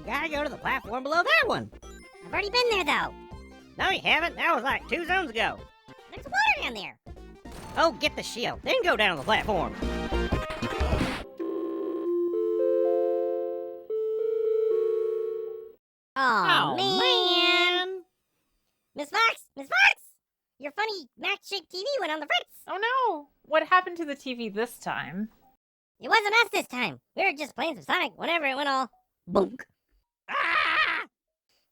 gotta go to the platform below that one. I've already been there, though. No, you haven't. That was like 2 zones ago. There's water down there. Oh, get the shield, then go down the platform. Oh, man. Miss Fox! Miss Fox! Your funny Mac-shaped TV went on the fritz. Oh no! What happened to the TV this time? It wasn't us this time. We were just playing some Sonic whenever it went all boonk. Ah!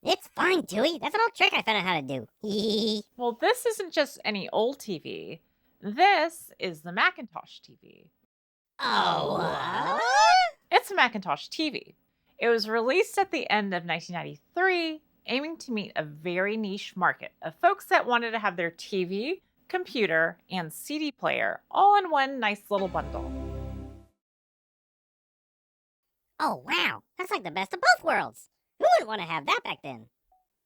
It's fine, Dewey. That's an old trick I found out how to do. Well, this isn't just any old TV. This is the Macintosh TV. Oh, what? It's a Macintosh TV. It was released at the end of 1993, aiming to meet a very niche market of folks that wanted to have their TV, computer, and CD player all in one nice little bundle. Oh, wow. That's like the best of both worlds. Who wouldn't want to have that back then?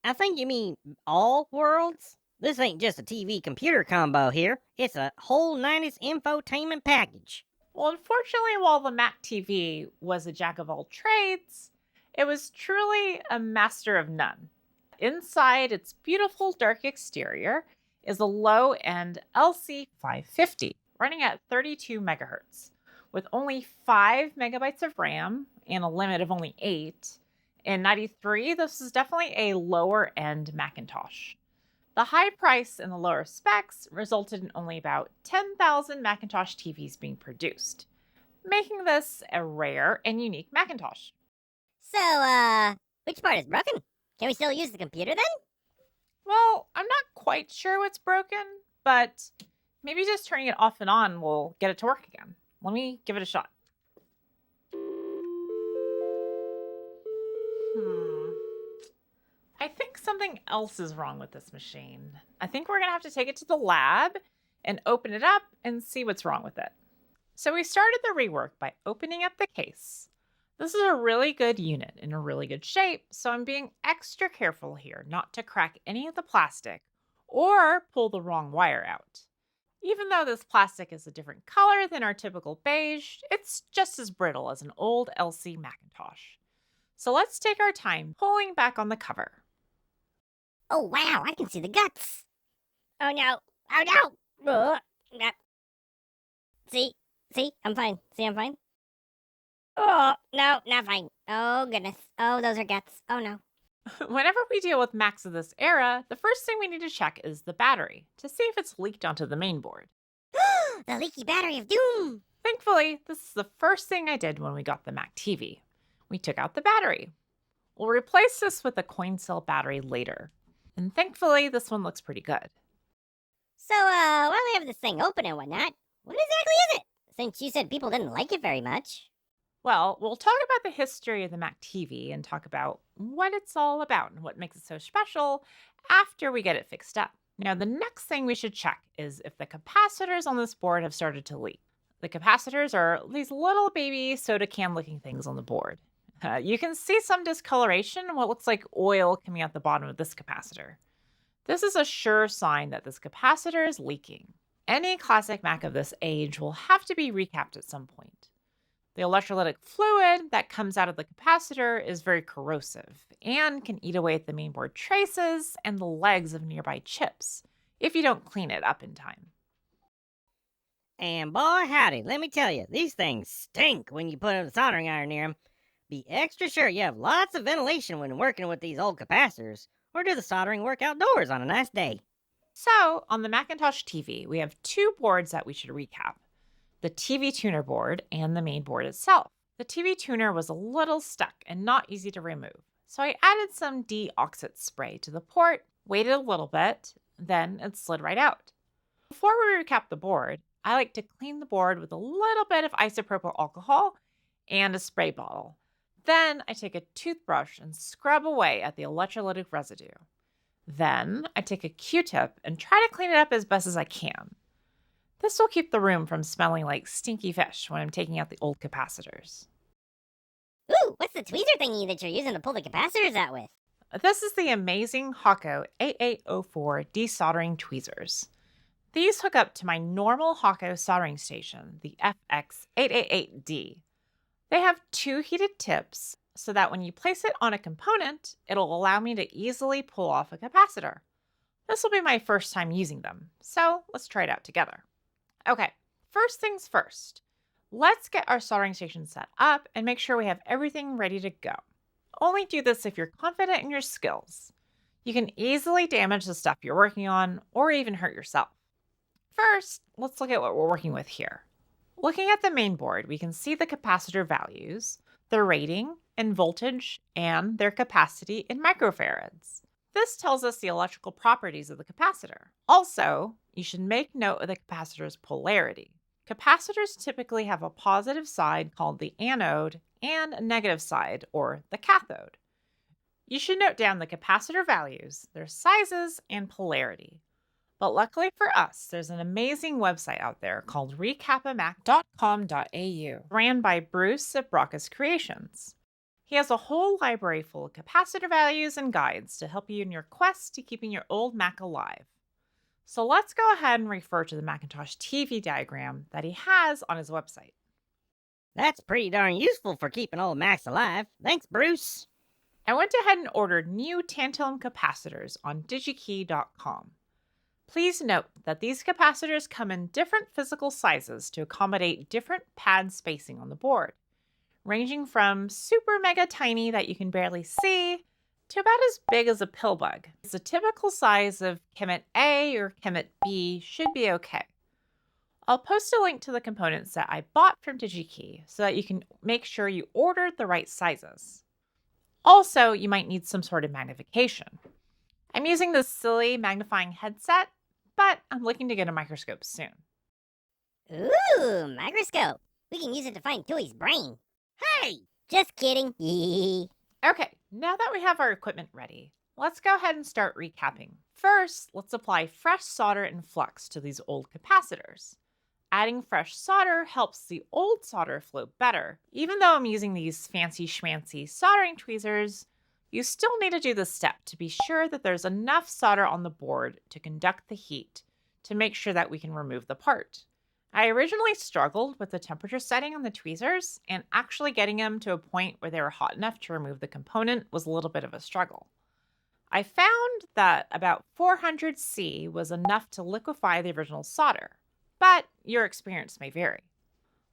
I think you mean all worlds? This ain't just a TV computer combo here. It's a whole 90s infotainment package. Well, unfortunately, while the Mac TV was a jack of all trades, it was truly a master of none. Inside its beautiful dark exterior is a low-end LC550 running at 32 megahertz with only 5 megabytes of RAM and a limit of only 8. In 93, this is definitely a lower-end Macintosh. The high price and the lower specs resulted in only about 10,000 Macintosh TVs being produced, making this a rare and unique Macintosh. So, which part is broken? Can we still use the computer then? Well, I'm not quite sure what's broken, but maybe just turning it off and on will get it to work again. Let me give it a shot. I think something else is wrong with this machine. I think we're going to have to take it to the lab and open it up and see what's wrong with it. So we started the rework by opening up the case. This is a really good unit in a really good shape, so I'm being extra careful here not to crack any of the plastic or pull the wrong wire out. Even though this plastic is a different color than our typical beige, it's just as brittle as an old LC Macintosh. So let's take our time pulling back on the cover. Oh, wow, I can see the guts. Oh, no. Oh, no. No. See, I'm fine. See, I'm fine. Oh, no, not fine. Oh, goodness. Oh, those are guts. Oh, no. Whenever we deal with Macs of this era, the first thing we need to check is the battery to see if it's leaked onto the main board. The leaky battery of doom. Thankfully, this is the first thing I did when we got the Mac TV. We took out the battery. We'll replace this with a coin cell battery later. And thankfully, this one looks pretty good. So, while we have this thing open and whatnot, what exactly is it? Since you said people didn't like it very much. Well, we'll talk about the history of the Mac TV and talk about what it's all about and what makes it so special after we get it fixed up. Now, the next thing we should check is if the capacitors on this board have started to leak. The capacitors are these little baby soda can looking things on the board. You can see some discoloration and what looks like oil coming out the bottom of this capacitor. This is a sure sign that this capacitor is leaking. Any classic Mac of this age will have to be recapped at some point. The electrolytic fluid that comes out of the capacitor is very corrosive and can eat away at the mainboard traces and the legs of nearby chips if you don't clean it up in time. And boy howdy, let me tell you, these things stink when you put a soldering iron near them. Be extra sure you have lots of ventilation when working with these old capacitors, or do the soldering work outdoors on a nice day. So, on the Macintosh TV, we have 2 boards that we should recap. The TV tuner board and the main board itself. The TV tuner was a little stuck and not easy to remove, so I added some deoxit spray to the port, waited a little bit, then it slid right out. Before we recap the board, I like to clean the board with a little bit of isopropyl alcohol and a spray bottle. Then I take a toothbrush and scrub away at the electrolytic residue. Then I take a Q-tip and try to clean it up as best as I can. This will keep the room from smelling like stinky fish when I'm taking out the old capacitors. Ooh, what's the tweezer thingy that you're using to pull the capacitors out with? This is the amazing Hawco 8804 desoldering tweezers. These hook up to my normal Hawco soldering station, the FX888D. They have 2 heated tips, so that when you place it on a component, it'll allow me to easily pull off a capacitor. This will be my first time using them, so let's try it out together. Okay, first things first. Let's get our soldering station set up and make sure we have everything ready to go. Only do this if you're confident in your skills. You can easily damage the stuff you're working on or even hurt yourself. First, let's look at what we're working with here. Looking at the main board, we can see the capacitor values, their rating in voltage, and their capacity in microfarads. This tells us the electrical properties of the capacitor. Also, you should make note of the capacitor's polarity. Capacitors typically have a positive side called the anode and a negative side, or the cathode. You should note down the capacitor values, their sizes, and polarity. But luckily for us, there's an amazing website out there called recapamac.com.au, ran by Bruce at Brockus Creations. He has a whole library full of capacitor values and guides to help you in your quest to keeping your old Mac alive. So let's go ahead and refer to the Macintosh TV diagram that he has on his website. That's pretty darn useful for keeping old Macs alive. Thanks, Bruce. I went ahead and ordered new tantalum capacitors on digikey.com. Please note that these capacitors come in different physical sizes to accommodate different pad spacing on the board, ranging from super mega tiny that you can barely see to about as big as a pill bug. The typical size of Chemet A or Chemet B should be okay. I'll post a link to the components that I bought from DigiKey so that you can make sure you ordered the right sizes. Also, you might need some sort of magnification. I'm using this silly magnifying headset, but I'm looking to get a microscope soon. Ooh, microscope. We can use it to find Tooey's brain. Hey! Just kidding. Yee. Okay, now that we have our equipment ready, let's go ahead and start recapping. First, let's apply fresh solder and flux to these old capacitors. Adding fresh solder helps the old solder flow better. Even though I'm using these fancy schmancy soldering tweezers, you still need to do this step to be sure that there's enough solder on the board to conduct the heat to make sure that we can remove the part. I originally struggled with the temperature setting on the tweezers, and actually getting them to a point where they were hot enough to remove the component was a little bit of a struggle. I found that about 400 C was enough to liquefy the original solder, but your experience may vary.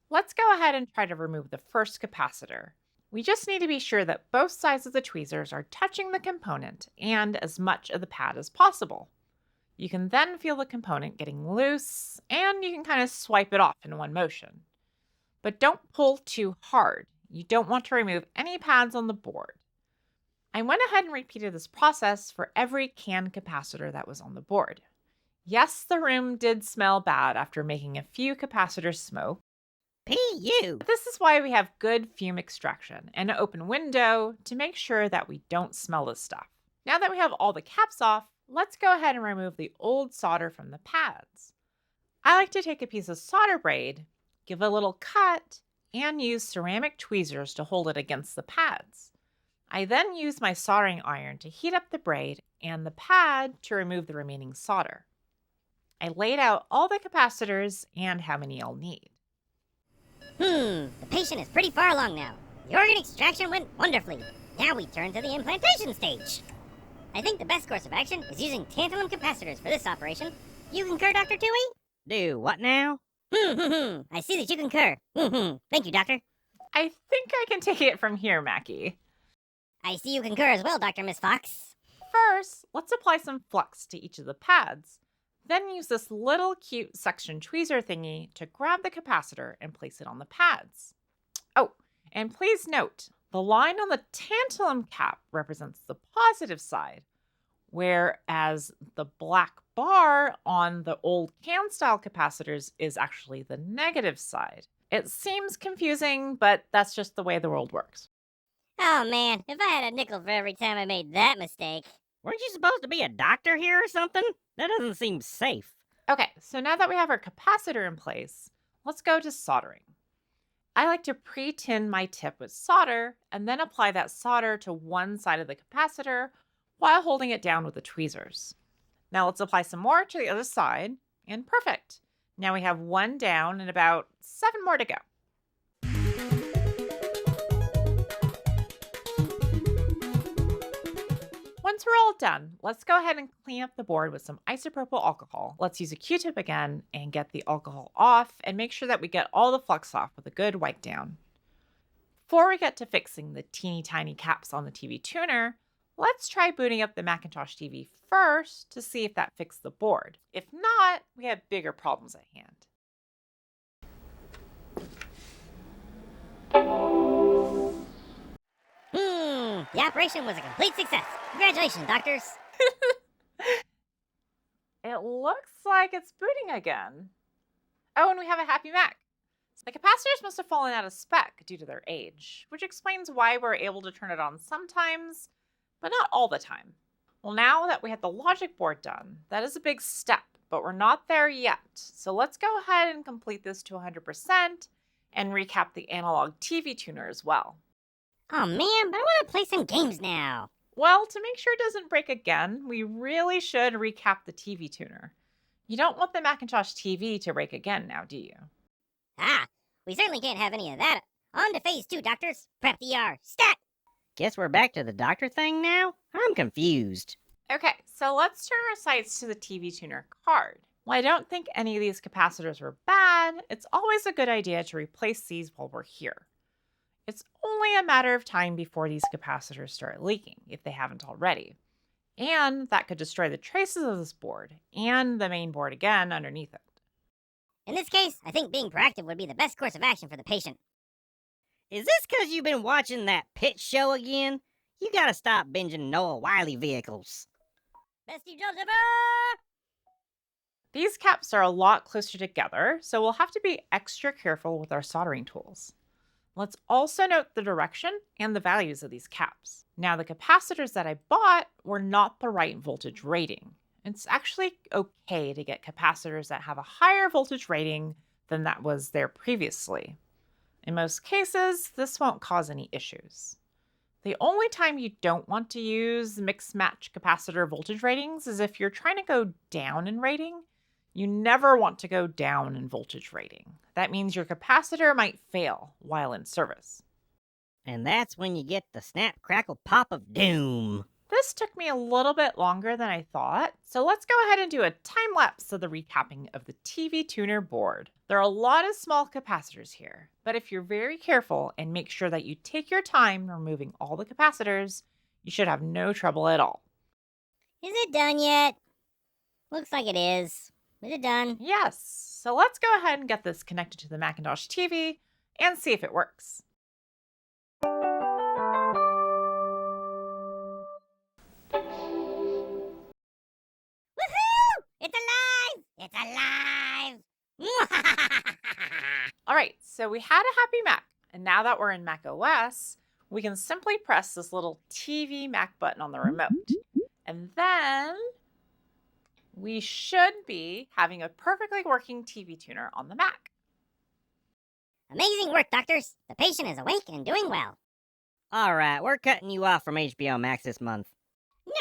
Let's go ahead and try to remove the first capacitor. We just need to be sure that both sides of the tweezers are touching the component and as much of the pad as possible. You can then feel the component getting loose, and you can kind of swipe it off in one motion. But don't pull too hard. You don't want to remove any pads on the board. I went ahead and repeated this process for every can capacitor that was on the board. Yes, the room did smell bad after making a few capacitors smoke. P.U. This is why we have good fume extraction and an open window to make sure that we don't smell this stuff. Now that we have all the caps off, let's go ahead and remove the old solder from the pads. I like to take a piece of solder braid, give a little cut, and use ceramic tweezers to hold it against the pads. I then use my soldering iron to heat up the braid and the pad to remove the remaining solder. I laid out all the capacitors and how many I'll need. The patient is pretty far along now. The organ extraction went wonderfully. Now we turn to the implantation stage. I think the best course of action is using tantalum capacitors for this operation. You concur, Dr. Tooey? Do what now? I see that you concur. Thank you, Doctor. I think I can take it from here, Maccy. I see you concur as well, Dr. Miss Fox. First, let's apply some flux to each of the pads. Then use this little cute suction tweezer thingy to grab the capacitor and place it on the pads. Oh, and please note, the line on the tantalum cap represents the positive side, whereas the black bar on the old can-style capacitors is actually the negative side. It seems confusing, but that's just the way the world works. Oh man, if I had a nickel for every time I made that mistake. Weren't you supposed to be a doctor here or something? That doesn't seem safe. Okay, so now that we have our capacitor in place, let's go to soldering. I like to pre-tin my tip with solder and then apply that solder to one side of the capacitor while holding it down with the tweezers. Now let's apply some more to the other side, and perfect. Now we have one down and about 7 more to go. Once we're all done, let's go ahead and clean up the board with some isopropyl alcohol. Let's use a Q-tip again and get the alcohol off and make sure that we get all the flux off with a good wipe down. Before we get to fixing the teeny tiny caps on the TV tuner, let's try booting up the Macintosh TV first to see if that fixed the board. If not, we have bigger problems at hand. The operation was a complete success. Congratulations, doctors. It looks like it's booting again. Oh, and we have a happy Mac. The capacitors must have fallen out of spec due to their age, which explains why we're able to turn it on sometimes, but not all the time. Well, now that we have the logic board done, that is a big step, but we're not there yet. So let's go ahead and complete this to 100% and recap the analog TV tuner as well. Oh man, but I want to play some games now. Well, to make sure it doesn't break again, we really should recap the TV tuner. You don't want the Macintosh TV to break again now, do you? We certainly can't have any of that. On to phase 2, doctors. Prep the R. Stat! Guess we're back to the doctor thing now? I'm confused. Okay, so let's turn our sights to the TV tuner card. While I don't think any of these capacitors were bad, it's always a good idea to replace these while we're here. It's only a matter of time before these capacitors start leaking, if they haven't already. And that could destroy the traces of this board, and the main board again underneath it. In this case, I think being proactive would be the best course of action for the patient. Is this 'cause you've been watching that Pitt show again? You gotta stop binging Noah Wiley vehicles. Bestie Jones ever! These caps are a lot closer together, so we'll have to be extra careful with our soldering tools. Let's also note the direction and the values of these caps. Now, the capacitors that I bought were not the right voltage rating. It's actually okay to get capacitors that have a higher voltage rating than that was there previously. In most cases, this won't cause any issues. The only time you don't want to use mix-match capacitor voltage ratings is if you're trying to go down in rating. You never want to go down in voltage rating. That means your capacitor might fail while in service. And that's when you get the snap, crackle, pop of doom. This took me a little bit longer than I thought, so let's go ahead and do a time lapse of the recapping of the TV tuner board. There are a lot of small capacitors here, but if you're very careful and make sure that you take your time removing all the capacitors, you should have no trouble at all. Is it done yet? Looks like it is. Is it done? Yes, so let's go ahead and get this connected to the Macintosh TV and see if it works. Woohoo! It's alive! It's alive! All right, so we had a happy Mac, and now that we're in Mac OS, we can simply press this little TV Mac button on the remote. And then we should be having a perfectly working TV tuner on the Mac. Amazing work, doctors. The patient is awake and doing well. Alright, we're cutting you off from HBO Max this month. No!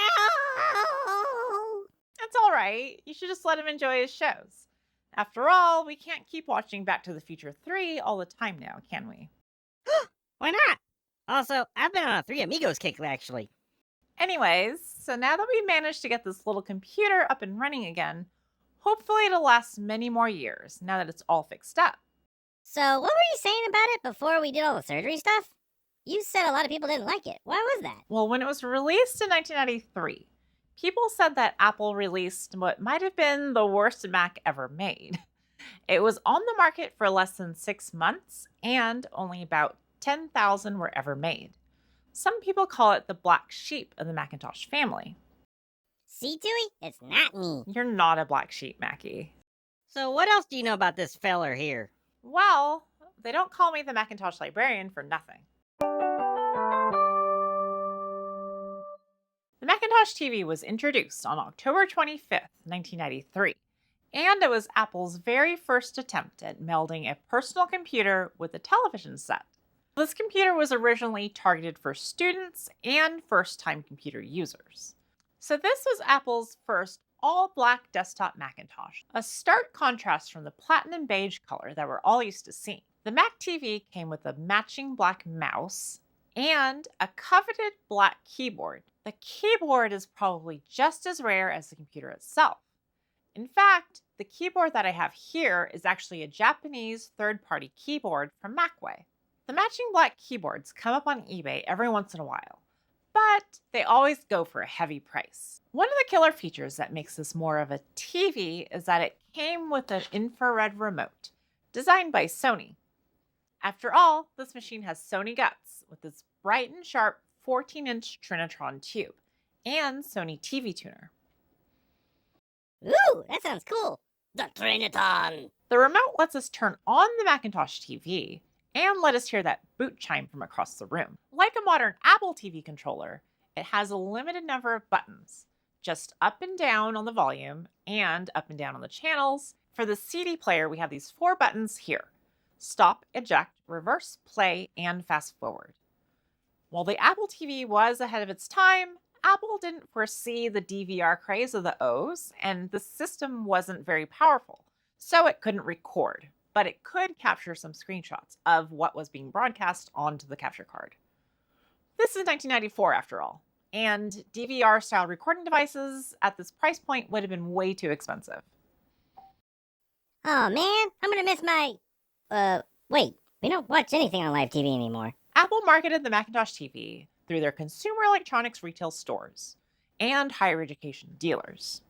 It's all right. You should just let him enjoy his shows. After all, we can't keep watching Back to the Future 3 all the time now, can we? Why not? Also, I've been on a Three Amigos kick, actually. Anyways, so now that we managed to get this little computer up and running again, hopefully it'll last many more years now that it's all fixed up. So, what were you saying about it before we did all the surgery stuff? You said a lot of people didn't like it. Why was that? Well, when it was released in 1993, people said that Apple released what might have been the worst Mac ever made. It was on the market for less than 6 months, and only about 10,000 were ever made. Some people call it the black sheep of the Macintosh family. See, Tui? It's not me. You're not a black sheep, Mackie. So what else do you know about this feller here? Well, they don't call me the Macintosh Librarian for nothing. The Macintosh TV was introduced on October 25th, 1993, and it was Apple's very first attempt at melding a personal computer with a television set. This computer was originally targeted for students and first-time computer users. So this was Apple's first all-black desktop Macintosh, a stark contrast from the platinum beige color that we're all used to seeing. The Mac TV came with a matching black mouse and a coveted black keyboard. The keyboard is probably just as rare as the computer itself. In fact, the keyboard that I have here is actually a Japanese third-party keyboard from Macway. The matching black keyboards come up on eBay every once in a while, but they always go for a heavy price. One of the killer features that makes this more of a TV is that it came with an infrared remote, designed by Sony. After all, this machine has Sony guts with its bright and sharp 14-inch Trinitron tube and Sony TV tuner. Ooh, that sounds cool. The Triniton. The remote lets us turn on the Macintosh TV and let us hear that boot chime from across the room. Like a modern Apple TV controller, it has a limited number of buttons, just up and down on the volume and up and down on the channels. For the CD player, we have these 4 buttons here: stop, eject, reverse, play, and fast forward. While the Apple TV was ahead of its time, Apple didn't foresee the DVR craze of the O's, and the system wasn't very powerful, so it couldn't record, but it could capture some screenshots of what was being broadcast onto the capture card. This is 1994 after all, and DVR-style recording devices at this price point would have been way too expensive. Oh man, I'm gonna miss my... Wait, we don't watch anything on live TV anymore. Apple marketed the Macintosh TV through their consumer electronics retail stores and higher education dealers.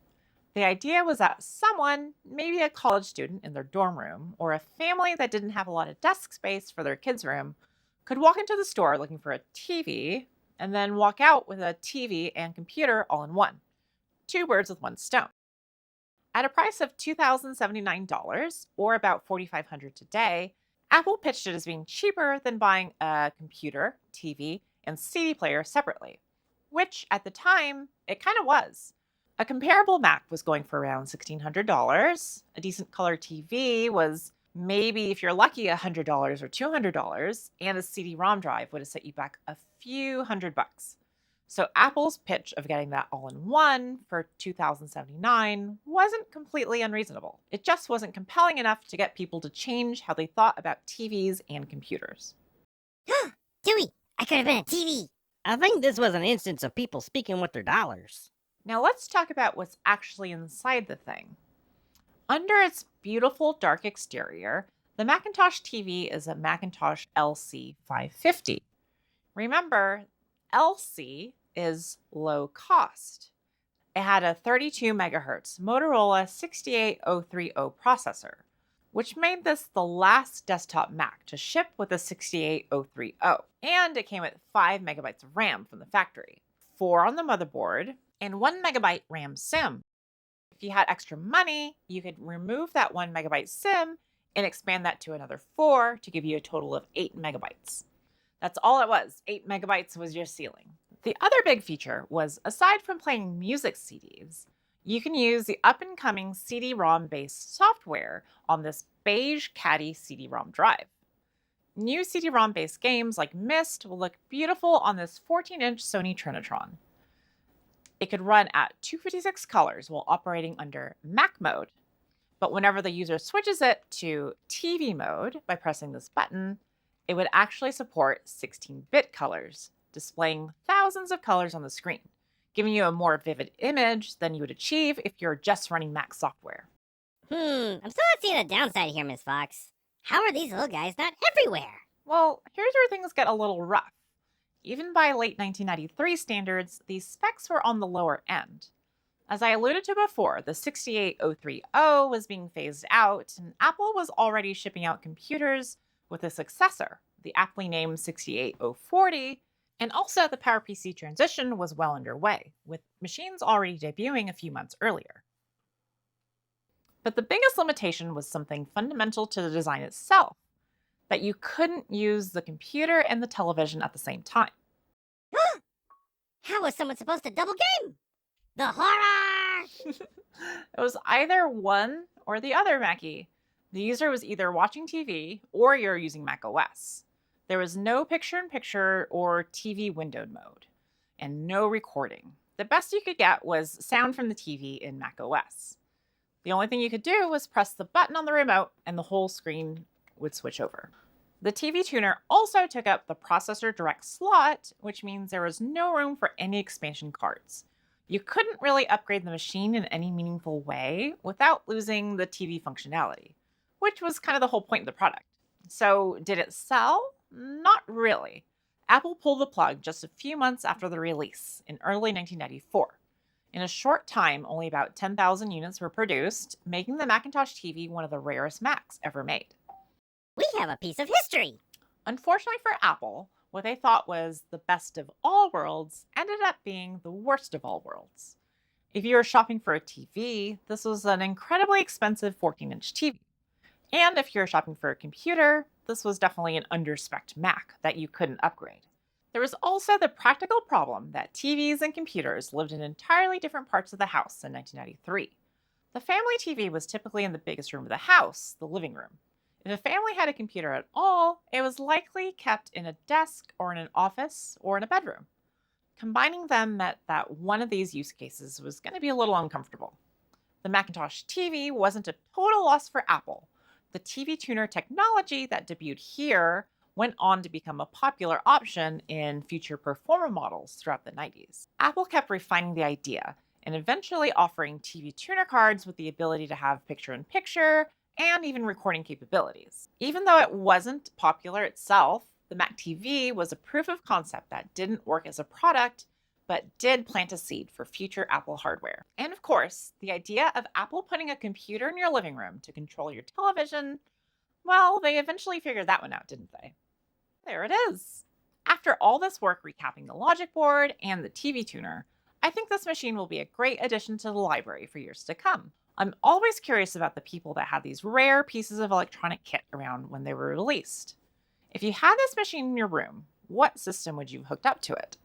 The idea was that someone, maybe a college student in their dorm room, or a family that didn't have a lot of desk space for their kids' room, could walk into the store looking for a TV and then walk out with a TV and computer all in one. 2 birds with 1 stone. At a price of $2,079, or about $4,500 today, Apple pitched it as being cheaper than buying a computer, TV, and CD player separately, which at the time, it kind of was. A comparable Mac was going for around $1,600. A decent color TV was maybe, if you're lucky, $100 or $200, and a CD-ROM drive would have set you back a few $100. So Apple's pitch of getting that all in one for $2,079 wasn't completely unreasonable. It just wasn't compelling enough to get people to change how they thought about TVs and computers. Dewey, I could have been a TV. I think this was an instance of people speaking with their dollars. Now let's talk about what's actually inside the thing. Under its beautiful dark exterior, the Macintosh TV is a Macintosh LC550. Remember, LC is low cost. It had a 32 megahertz Motorola 68030 processor, which made this the last desktop Mac to ship with a 68030. And it came with 5 megabytes of RAM from the factory, 4 on the motherboard, and 1 megabyte RAM SIM. If you had extra money, you could remove that 1 megabyte SIM and expand that to another 4 to give you a total of 8 megabytes. That's all it was. 8 megabytes was your ceiling. The other big feature was, aside from playing music CDs, you can use the up-and-coming CD-ROM based software on this beige caddy CD-ROM drive. New CD-ROM based games like Myst will look beautiful on this 14-inch Sony Trinitron. It could run at 256 colors while operating under Mac mode, but whenever the user switches it to TV mode by pressing this button, it would actually support 16-bit colors, displaying thousands of colors on the screen, giving you a more vivid image than you would achieve if you're just running Mac software. I'm still not seeing a downside here, Miss Fox. How are these little guys not everywhere? Well, here's where things get a little rough. Even by late 1993 standards, these specs were on the lower end. As I alluded to before, the 68030 was being phased out, and Apple was already shipping out computers with a successor, the aptly named 68040, and also the PowerPC transition was well underway, with machines already debuting a few months earlier. But the biggest limitation was something fundamental to the design itself, that you couldn't use the computer and the television at the same time. How was someone supposed to double game? The horror! It was either one or the other, Mackie. The user was either watching TV or you're using Mac OS. There was no picture-in-picture or TV windowed mode, and no recording. The best you could get was sound from the TV in Mac OS. The only thing you could do was press the button on the remote and the whole screen would switch over. The TV tuner also took up the processor direct slot, which means there was no room for any expansion cards. You couldn't really upgrade the machine in any meaningful way without losing the TV functionality, which was kind of the whole point of the product. So, did it sell? Not really. Apple pulled the plug just a few months after the release in early 1994. In a short time, only about 10,000 units were produced, making the Macintosh TV one of the rarest Macs ever made. We have a piece of history. Unfortunately for Apple, what they thought was the best of all worlds ended up being the worst of all worlds. If you were shopping for a TV, this was an incredibly expensive 14-inch TV. And if you're shopping for a computer, this was definitely an under-spec'd Mac that you couldn't upgrade. There was also the practical problem that TVs and computers lived in entirely different parts of the house in 1993. The family TV was typically in the biggest room of the house, the living room. If a family had a computer at all, it was likely kept in a desk or in an office or in a bedroom. Combining them meant that one of these use cases was going to be a little uncomfortable. The Macintosh TV wasn't a total loss for Apple. The TV tuner technology that debuted here went on to become a popular option in future Performer models throughout the 90s. Apple kept refining the idea and eventually offering TV tuner cards with the ability to have picture-in-picture and even recording capabilities. Even though it wasn't popular itself, the Mac TV was a proof of concept that didn't work as a product, but did plant a seed for future Apple hardware. And of course, the idea of Apple putting a computer in your living room to control your television, well, they eventually figured that one out, didn't they? There it is. After all this work recapping the logic board and the TV tuner, I think this machine will be a great addition to the library for years to come. I'm always curious about the people that had these rare pieces of electronic kit around when they were released. If you had this machine in your room, what system would you have hooked up to it?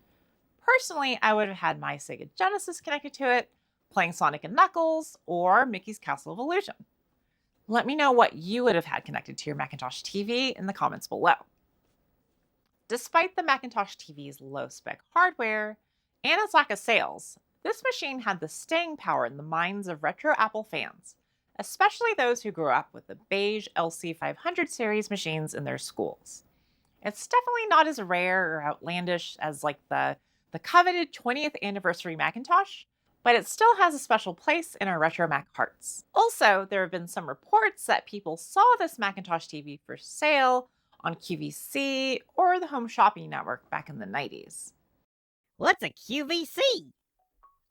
Personally, I would have had my Sega Genesis connected to it, playing Sonic and Knuckles, or Mickey's Castle of Illusion. Let me know what you would have had connected to your Macintosh TV in the comments below. Despite the Macintosh TV's low-spec hardware and its lack of sales, this machine had the staying power in the minds of retro Apple fans, especially those who grew up with the beige LC500 series machines in their schools. It's definitely not as rare or outlandish as like the coveted 20th anniversary Macintosh, but it still has a special place in our retro Mac hearts. Also, there have been some reports that people saw this Macintosh TV for sale on QVC or the Home Shopping Network back in the 90s. What's a QVC?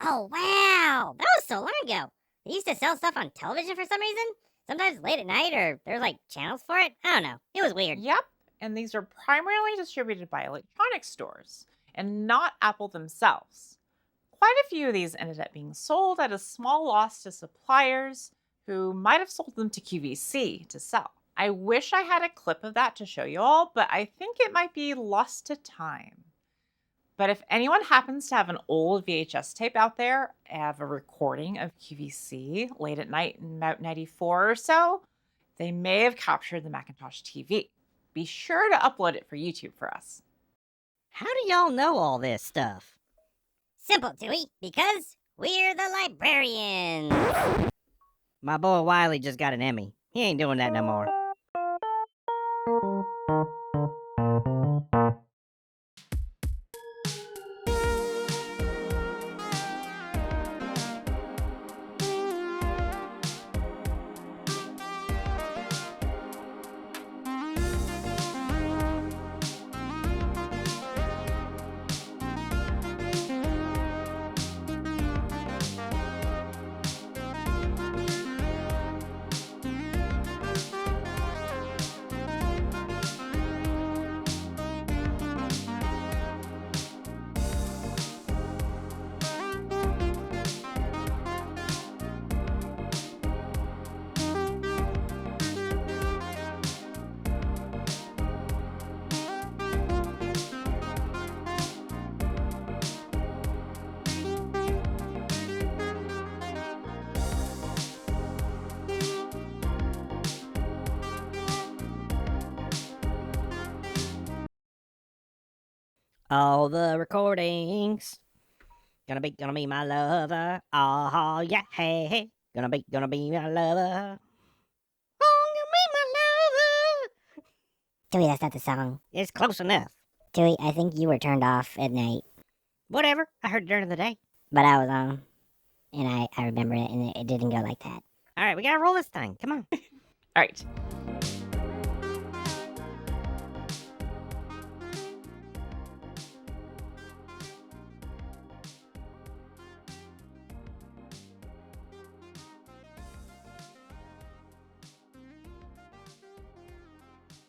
Oh, wow. That was so long ago. They used to sell stuff on television for some reason. Sometimes late at night, or there's like channels for it. I don't know. It was weird. Yep, and these are primarily distributed by electronics stores and not Apple themselves. Quite a few of these ended up being sold at a small loss to suppliers who might have sold them to QVC to sell. I wish I had a clip of that to show you all, but I think it might be lost to time. But if anyone happens to have an old VHS tape out there, have a recording of QVC late at night in about 94 or so, they may have captured the Macintosh TV. Be sure to upload it for YouTube for us. How do y'all know all this stuff? Simple, Dewey, because we're the librarians. My boy Wiley just got an Emmy. He ain't doing that no more. All the recordings. Gonna be my lover. Oh yeah, hey, hey. Gonna be my lover. Oh, gonna be my lover. Dewey, that's not the song. It's close enough. Dewey, I think you were turned off at night, Whatever. I heard it during the day. but I was on, and I remember it, and it didn't go like that. All right, we gotta roll this thing. Come on. All right.